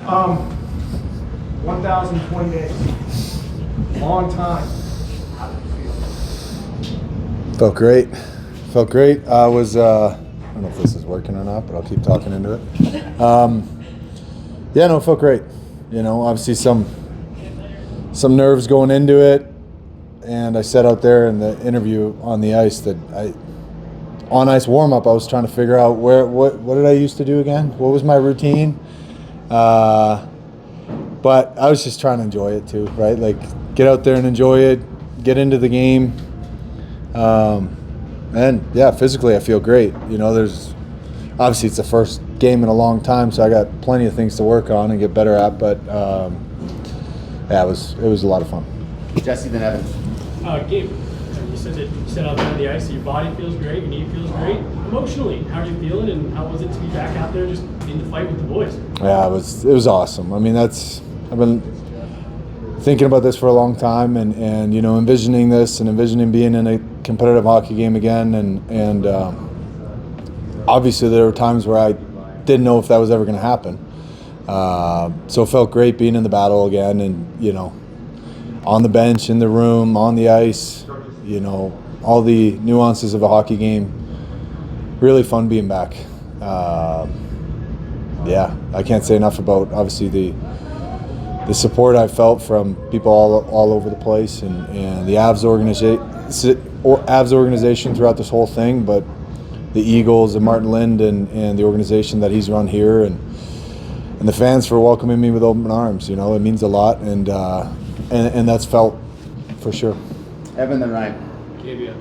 1,020 days. Long time. How did it feel? Felt great. Felt great. I was, I don't know if this is working or not, but I'll keep talking into it. Yeah, no, it felt great. You know, obviously some nerves going into it. And I said out there in the interview on the ice that on ice warm-up, I was trying to figure out what did I used to do again? What was my routine? But I was just trying to enjoy it too, right? Like, get out there and enjoy it, get into the game. And yeah, physically I feel great. You know, there's obviously it's the first game in a long time, so I got plenty of things to work on and get better at. But yeah, it was a lot of fun. Jesse, then Evan. Gabe, you said out there on the ice that your body feels great, your knee feels great. Emotionally, how are you feeling, and how was it to be back out there just in the fight with the boys? Yeah, it was awesome. I mean, I've been thinking about this for a long time, and you know, envisioning this and envisioning being in a competitive hockey game again, and obviously there were times where I didn't know if that was ever going to happen. So it felt great being in the battle again, and you know, on the bench, in the room, on the ice, you know, all the nuances of a hockey game. Really fun being back. Yeah, I can't say enough about obviously the support I felt from people all over the place, and the Avs organization throughout this whole thing, but the Eagles and Martin Lind and the organization that he's run here, and the fans for welcoming me with open arms. You know, it means a lot, and that's felt for sure. Evan, then Ryan. Gabe, a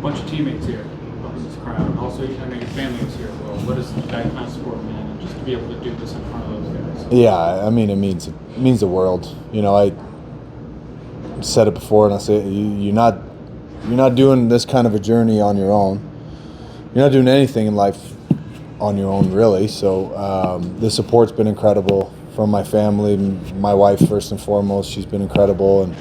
bunch of teammates here up in this crowd. Also, I know your family is here as well. What does that kind of support mean? And just to be able to do this in front of those guys? Yeah, I mean, it means the world. You know, I said it before, and I say you're not doing this kind of a journey on your own. You're not doing anything in life on your own, really. So the support's been incredible from my family, my wife first and foremost. She's been incredible, and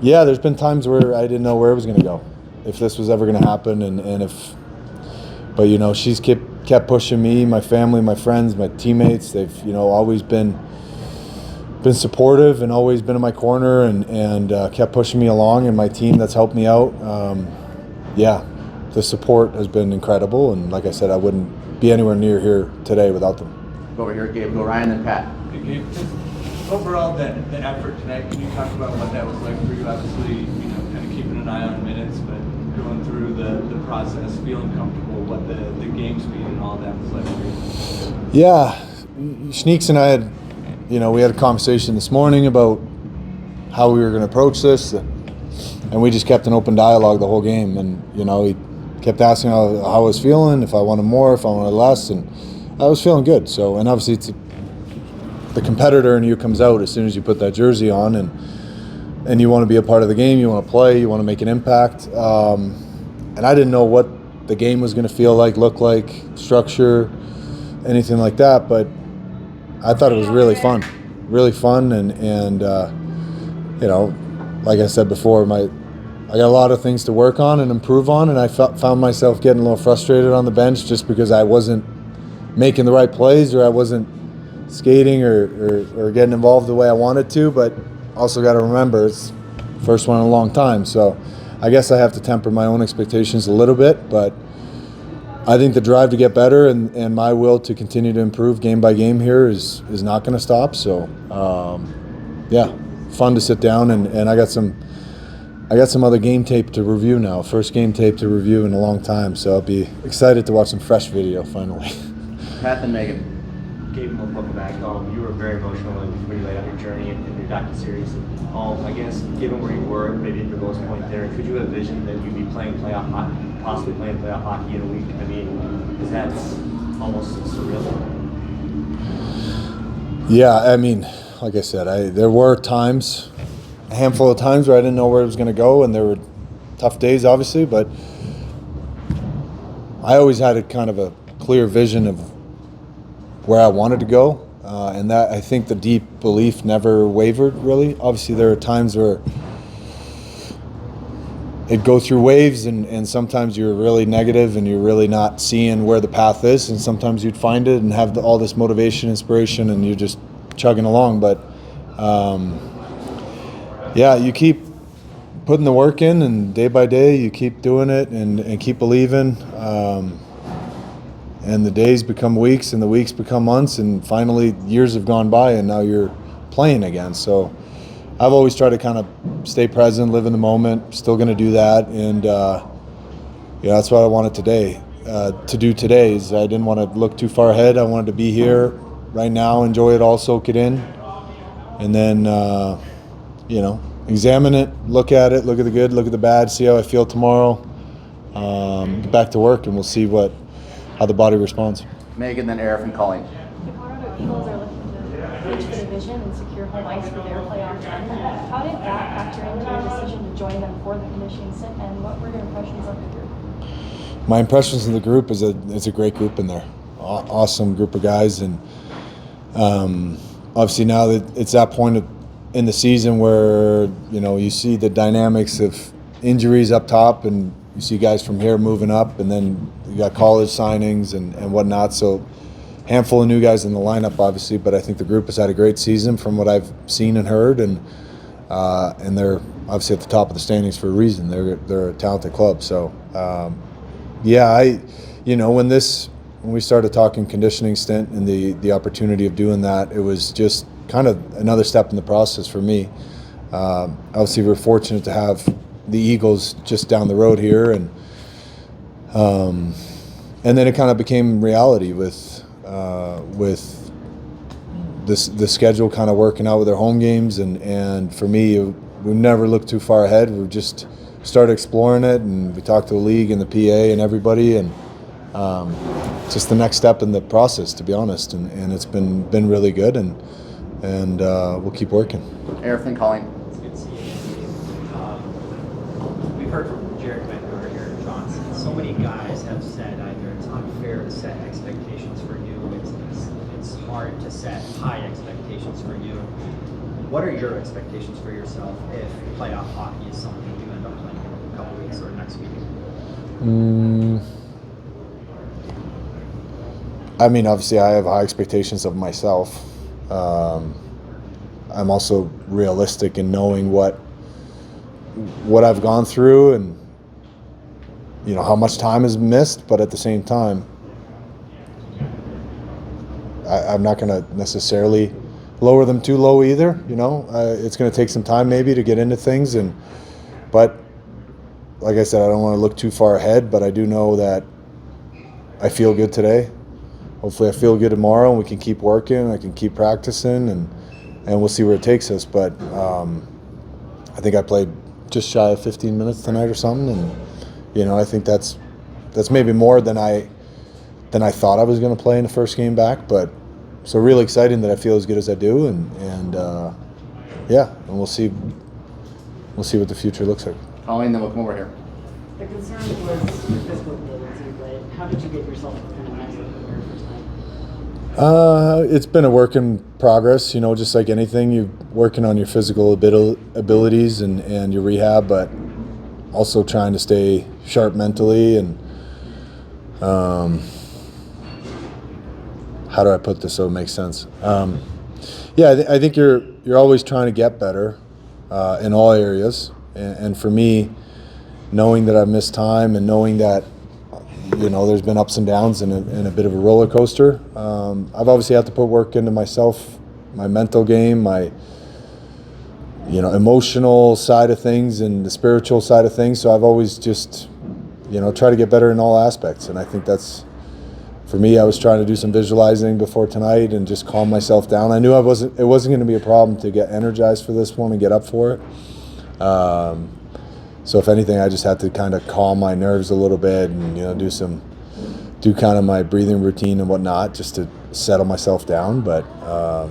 yeah, there's been times where I didn't know where it was going to go, if this was ever going to happen, but you know, she's kept pushing me, my family, my friends, my teammates. They've, you know, always been supportive and always been in my corner, and kept pushing me along, and my team that's helped me out. Yeah, the support has been incredible, and like I said, I wouldn't be anywhere near here today without them. Go over here, Gabe. Go Ryan and Pat. Gabe, overall, the effort tonight, can you talk about what that was like for you? Obviously, you know, kind of keeping an eye on minutes, but going through the process, feeling comfortable, what the game speed and all that was like for you? Yeah, Schneeks and I we had a conversation this morning about how we were going to approach this, and we just kept an open dialogue the whole game. And you know, he kept asking how I was feeling, if I wanted more, if I wanted less, and I was feeling good. So, and obviously the competitor in you comes out as soon as you put that jersey on, and you want to be a part of the game, you want to play, you want to make an impact. And I didn't know what the game was going to feel like, look like, structure, anything like that, but I thought it was really fun, and you know, like I said before, I got a lot of things to work on and improve on, and I found myself getting a little frustrated on the bench just because I wasn't making the right plays, or I wasn't skating or getting involved the way I wanted to. But also got to remember, it's the first one in a long time, so I guess I have to temper my own expectations a little bit. But I think the drive to get better and my will to continue to improve game by game here is not going to stop. So yeah, fun to sit down, and I got some other game tape to review now. First game tape to review in a long time, so I'll be excited to watch some fresh video finally. Pat and Megan. Gabe, welcome back. You were very emotional when you laid out your journey in your docu-series. I guess, given where you were, maybe at your lowest point there, could you have envisioned that you'd be playing playoff hockey, possibly playing playoff hockey in a week? I mean, is that almost surreal? Yeah, I mean, like I said, there were times, a handful of times where I didn't know where it was going to go, and there were tough days, obviously, but I always had a kind of a clear vision of where I wanted to go, and that, I think, the deep belief never wavered, really. Obviously, there are times where it go through waves, and sometimes you're really negative and you're really not seeing where the path is, and sometimes you'd find it and have all this motivation, inspiration, and you're just chugging along. But yeah, you keep putting the work in, and day by day you keep doing it and keep believing. And the days become weeks, and the weeks become months, and finally years have gone by, and now you're playing again. So I've always tried to kind of stay present, live in the moment. Still going to do that, and that's what I wanted today. To do today is I didn't want to look too far ahead. I wanted to be here right now, enjoy it all, soak it in, and then examine it, look at it, look at the good, look at the bad, see how I feel tomorrow. Get back to work, and we'll see how the body responds. Megan, then Eric and Colleen. The Colorado Eagles are looking to clinch the division and secure home ice for their playoff run. How did that factor into your decision to join them for the conditioning stint, and what were your impressions of the group? My impressions of the group is it's a great group in there. Awesome group of guys, and obviously now that it's that point in the season where you see the dynamics of injuries up top, and you see guys from here moving up, and then you got college signings and whatnot. So handful of new guys in the lineup, obviously, but I think the group has had a great season from what I've seen and heard, and they're obviously at the top of the standings for a reason. They're a talented club. So when we started talking conditioning stint and the opportunity of doing that, it was just kind of another step in the process for me. Obviously, we're fortunate to have the Eagles just down the road here, and then it kind of became reality with the schedule kind of working out with their home games, and for me, we never looked too far ahead. We just started exploring it, and we talked to the league and the PA and everybody, and just the next step in the process, to be honest, and it's been really good, and we'll keep working. Eric and Colleen. It's good to see you. We've heard from Jared Bednar here at Johnson. So many guys have said either it's unfair to set expectations for you, it's hard to set high expectations for you. What are your expectations for yourself if playoff hockey is something you end up playing in a couple weeks or next week? I mean, obviously, I have high expectations of myself. I'm also realistic in knowing what I've gone through, and how much time is missed. But at the same time, I'm not going to necessarily lower them too low either. It's going to take some time maybe to get into things, but like I said, I don't want to look too far ahead. But I do know that I feel good today. Hopefully I feel good tomorrow, and we can keep working. I can keep practicing, and we'll see where it takes us. But I think I played just shy of 15 minutes tonight or something, and I think that's maybe more than I thought I was going to play in the first game back. But so really exciting that I feel as good as I do, and we'll see what the future looks like. Colleen, then we'll come over here. The concern was your physical ability, but how did you get yourself to the next level for your first time? It's been a work in progress, just like anything. You're working on your physical abilities and your rehab, but also trying to stay sharp mentally. And how do I put this so it makes sense? I think you're always trying to get better in all areas. And for me, knowing that I've missed time and knowing that there's been ups and downs and a bit of a roller coaster. I've obviously had to put work into myself, my mental game, my emotional side of things, and the spiritual side of things. So I've always just try to get better in all aspects. And I think that's, for me, I was trying to do some visualizing before tonight and just calm myself down. I knew it wasn't going to be a problem to get energized for this one and get up for it. So if anything, I just had to kind of calm my nerves a little bit and do kind of my breathing routine and whatnot just to settle myself down. But I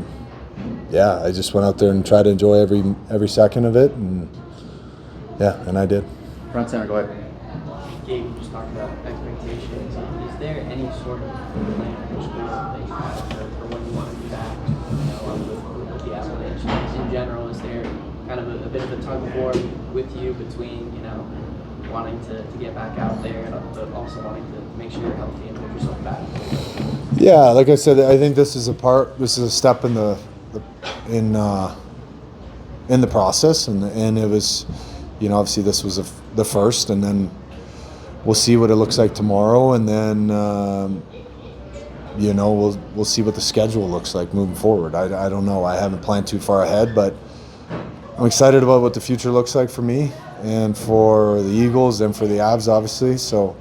just went out there and tried to enjoy every second of it, and I did. Front center, go ahead. Gabe, you just talked about expectations. Is there any sort of plan that you have for when you want to be back with the Avalanche? In general, is there kind of a bit of a tug of war with you between wanting to get back out there, but also wanting to make sure you're healthy and put yourself back? Yeah, like I said, I think this is a step in the process, and it was, obviously this was the first, and then we'll see what it looks like tomorrow, and then we'll see what the schedule looks like moving forward. I don't know. I haven't planned too far ahead, but I'm excited about what the future looks like for me and for the Eagles and for the Avs, obviously. So,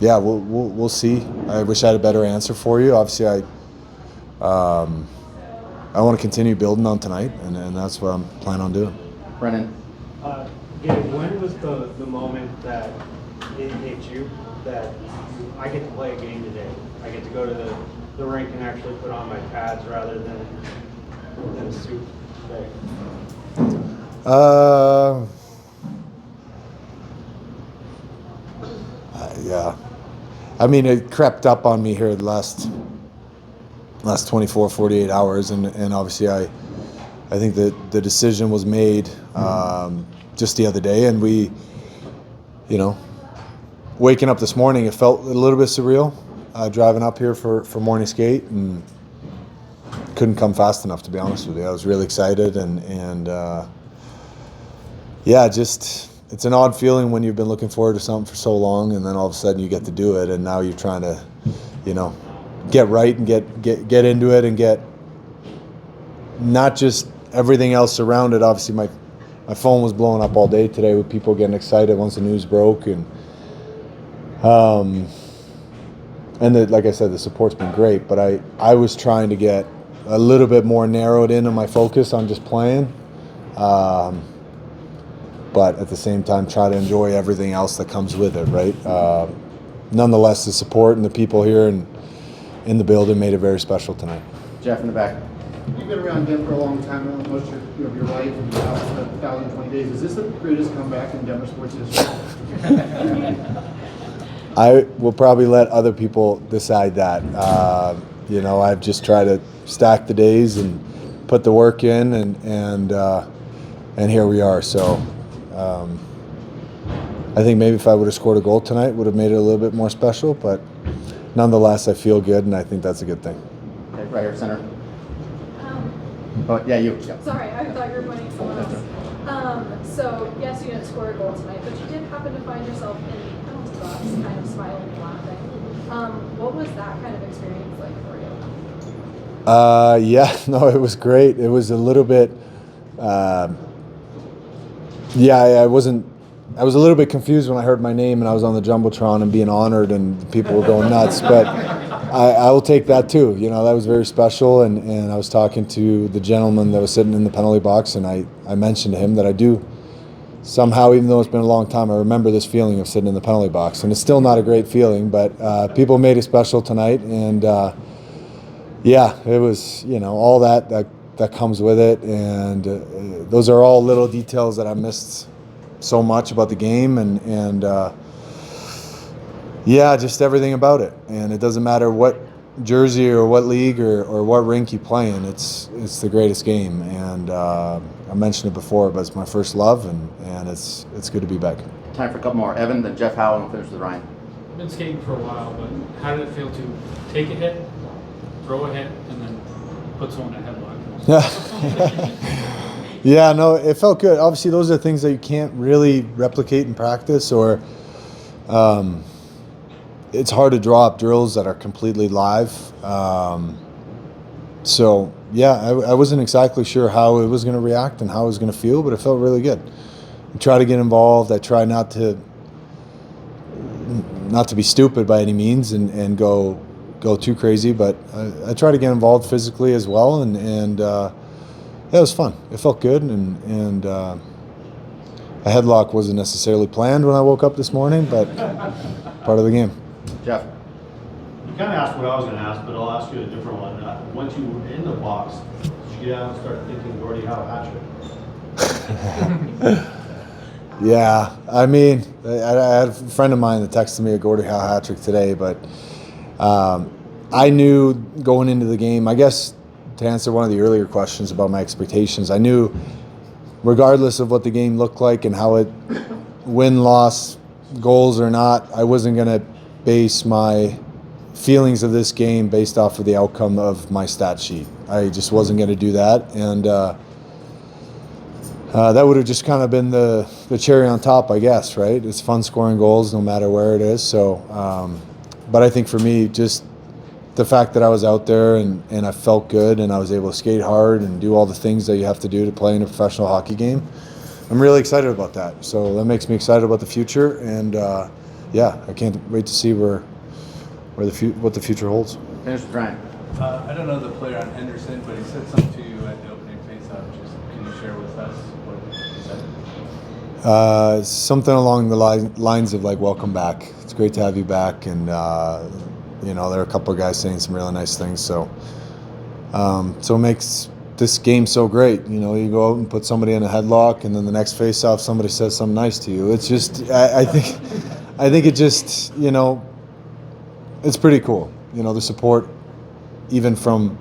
yeah, we'll see. I wish I had a better answer for you. Obviously, I want to continue building on tonight, and that's what I'm planning on doing. Brennan. Gabe, when was the moment that it hit you that I get to play a game today? I get to go to the rink and actually put on my pads rather than a suit today? Yeah. I mean, it crept up on me here the last 24, 48 hours, and obviously I think that the decision was made just the other day, and we, waking up this morning, it felt a little bit surreal, driving up here for morning skate, and couldn't come fast enough, to be honest with you. I was really excited, and yeah, it's an odd feeling when you've been looking forward to something for so long, and then all of a sudden you get to do it, and now you're trying to, get right and get into it and get not just everything else around it. Obviously, my phone was blowing up all day today with people getting excited once the news broke, and like I said, the support's been great. But I was trying to get a little bit more narrowed in on my focus on just playing, but at the same time try to enjoy everything else that comes with it, right? Nonetheless, the support and the people here and in the building made it very special tonight. Jeff in the back. You've been around Denver for a long time, most of your life, and 1,020 days. Is this the greatest comeback in Denver sports history? I will probably let other people decide that. I've just tried to stack the days and put the work in, and here we are. So I think maybe if I would have scored a goal tonight, would have made it a little bit more special. But nonetheless, I feel good, and I think that's a good thing. Okay, right here, center. Oh, yeah, you. Yeah. Sorry, I thought you were pointing someone else. So, yes, you didn't score a goal tonight, but you did happen to find yourself in the penalty box, kind of smiling and laughing. What was that kind of experience like for you? Yeah, no, it was great. It was a little bit, I was a little bit confused when I heard my name and I was on the Jumbotron and being honored and people were going nuts, but I will take that too. That was very special, and I was talking to the gentleman that was sitting in the penalty box, and I mentioned to him that I do somehow, even though it's been a long time, I remember this feeling of sitting in the penalty box, and it's still not a great feeling, but people made it special tonight, and yeah, it was, all that comes with it, and those are all little details that I missed so much about the game, and yeah, just everything about it. And it doesn't matter what jersey or what league or what rink you play in, it's the greatest game. And I mentioned it before, but it's my first love, and it's good to be back. Time for a couple more. Evan, then Jeff Howe, and we'll finish with Ryan. I've been skating for a while, but how did it feel to take a hit, throw a hit, and then put someone in a headlock? Yeah, no, it felt good. Obviously, those are things that you can't really replicate in practice, or it's hard to draw up drills that are completely live. So, yeah, I wasn't exactly sure how it was going to react and how it was going to feel, but it felt really good. I try to get involved. I try not to be stupid by any means and go too crazy, but I try to get involved physically as well, and yeah, it was fun. It felt good, and a headlock wasn't necessarily planned when I woke up this morning, but part of the game. Jeff. You kind of asked what I was going to ask, but I'll ask you a different one. Once you were in the box, did you get out and start thinking Gordie Howe hat trick? Yeah, I mean, I had a friend of mine that texted me a Gordie Howe hat trick today, but I knew going into the game, I guess, to answer one of the earlier questions about my expectations, I knew regardless of what the game looked like and how it win, loss, goals or not, I wasn't going to base my feelings of this game based off of the outcome of my stat sheet. I just wasn't going to do that, and that would have just kind of been the cherry on top, I guess, right? It's fun scoring goals no matter where it is. So, but I think for me, just the fact that I was out there and I felt good and I was able to skate hard and do all the things that you have to do to play in a professional hockey game, I'm really excited about that. So that makes me excited about the future, and yeah, I can't wait to see what the future holds. Finish with Ryan. I don't know the player on Henderson, but he said something to you at the opening faceoff. Just can you share with us what he said? Something along the lines of like, welcome back. It's great to have you back. And, you know, there are a couple of guys saying some really nice things. So it makes this game so great. You know, you go out and put somebody in a headlock, and then the next face-off, somebody says something nice to you. It's just, I think it just, you know, it's pretty cool. You know, the support, even from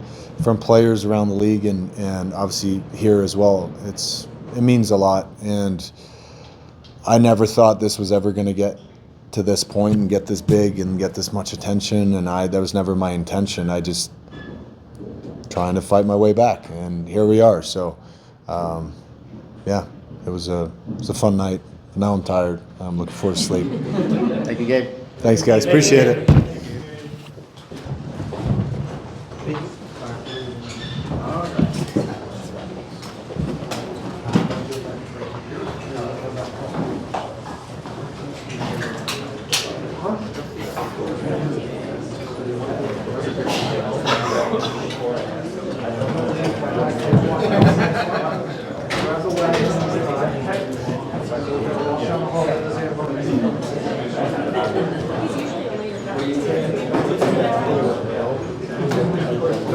players around the league and obviously here as well. It means a lot, and I never thought this was ever going to get to this point and get this big and get this much attention, and that was never my intention. I just trying to fight my way back, and here we are. So yeah, it was a fun night. Now I'm tired. I'm looking forward to sleep. Thank you, Gabe. Thanks, guys. Appreciate it. Huh?